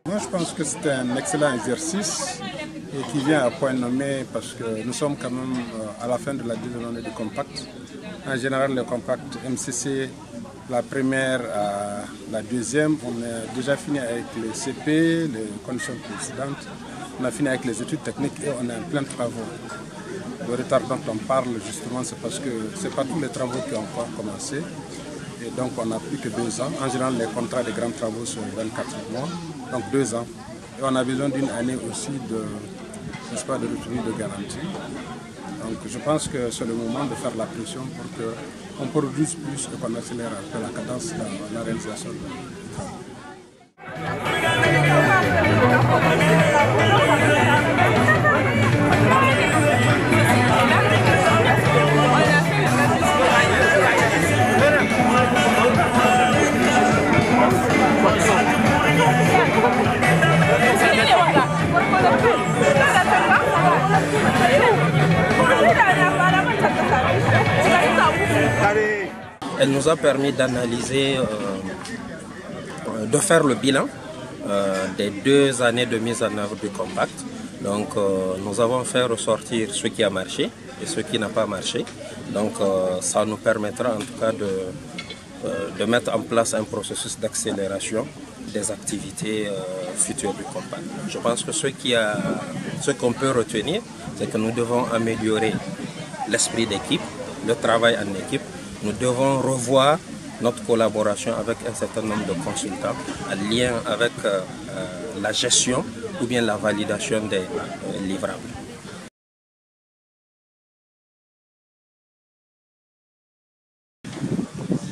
Moi, je pense que c'est un excellent exercice et qui vient à point nommé parce que nous sommes quand même à la fin de la deuxième année du compact. En général, le compact MCC, la première à la deuxième, on a déjà fini avec les CP, les conditions précédentes. On a fini avec les études techniques et on est en plein travaux. Le retard dont on parle justement, c'est parce que ce n'est pas tous les travaux qui ont encore commencé. Et donc on n'a plus que 2 ans. En général, les contrats des grands travaux sont 24 mois, donc 2 ans. Et on a besoin d'une année aussi de retenue de garantie. Donc je pense que c'est le moment de faire la pression pour qu'on produise plus et qu'on accélère un peu la cadence dans la réalisation du travail. Elle nous a permis d'analyser, de faire le bilan des 2 années de mise en œuvre du compact. Donc nous avons fait ressortir ce qui a marché et ce qui n'a pas marché. Donc ça nous permettra en tout cas de mettre en place un processus d'accélération des activités futures du compact. Je pense que ce qu'on peut retenir, c'est que nous devons améliorer l'esprit d'équipe, le travail en équipe. Nous devons revoir notre collaboration avec un certain nombre de consultants en lien avec la gestion ou bien la validation des livrables.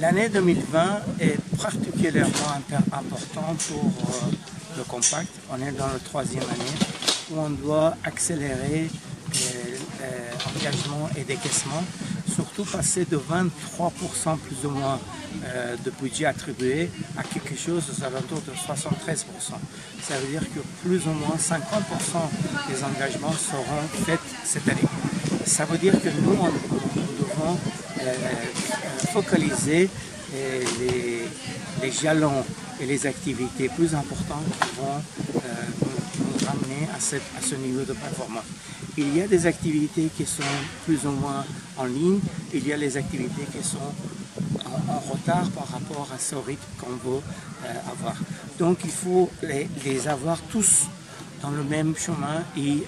L'année 2020 est particulièrement importante pour le compact. On est dans la 3e année où on doit accélérer engagement et décaissement, surtout passer de 23% plus ou moins de budget attribué à quelque chose aux alentours de 73%. Ça veut dire que plus ou moins 50% des engagements seront faits cette année. Ça veut dire que nous devons focaliser les jalons et les activités plus importantes qui vont nous ramener à ce niveau de performance. Il y a des activités qui sont plus ou moins en ligne, il y a les activités qui sont en retard par rapport à ce rythme qu'on veut avoir. Donc il faut les avoir tous dans le même chemin et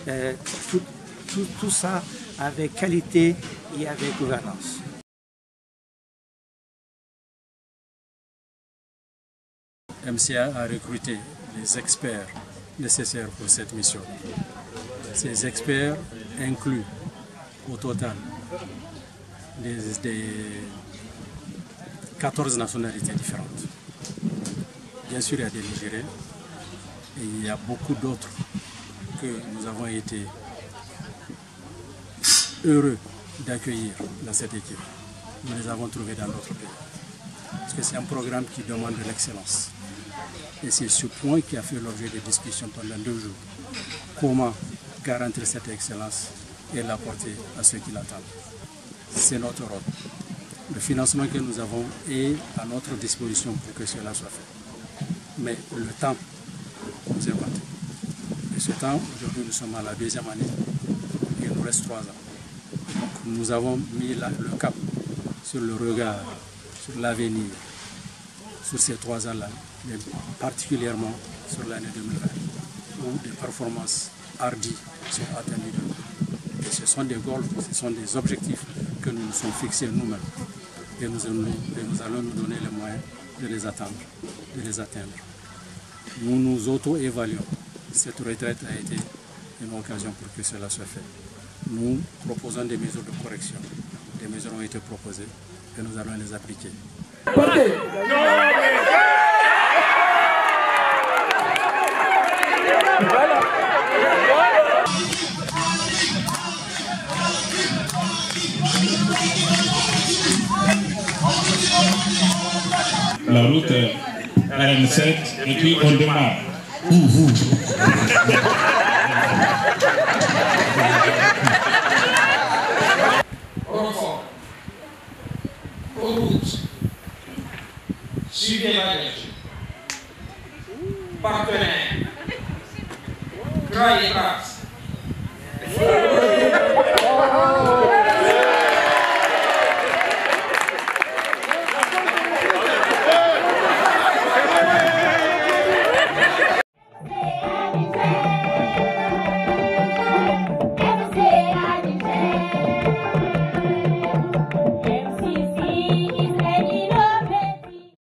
tout ça avec qualité et avec gouvernance. MCA a recruté les experts nécessaires pour cette mission. Ces experts incluent au total des 14 nationalités différentes. Bien sûr, il y a des Nigériens et il y a beaucoup d'autres que nous avons été heureux d'accueillir dans cette équipe. Nous les avons trouvés dans d'autres pays. Parce que c'est un programme qui demande de l'excellence. Et c'est ce point qui a fait l'objet de discussions pendant 2 jours. Comment garantir cette excellence et l'apporter à ceux qui l'attendent. C'est notre rôle. Le financement que nous avons est à notre disposition pour que cela soit fait. Mais le temps nous est compté. Et ce temps, aujourd'hui, nous sommes à la 2e année. Il nous reste 3 ans. Donc, nous avons mis le cap sur le regard, sur l'avenir, sur ces 3 ans-là, mais particulièrement sur l'année 2020, où des performances hardies sont attendues de nous. Et ce sont des goals, ce sont des objectifs que nous nous sommes fixés nous-mêmes. Et nous allons nous donner les moyens de les atteindre. Nous nous auto-évaluons. Cette retraite a été une occasion pour que cela soit fait. Nous proposons des mesures de correction. Des mesures ont été proposées et nous allons les appliquer. Voilà. la route RN7 et puis on démarre. Vous. Renfort, aux routes, suivez la neige, partenaires, Graillas,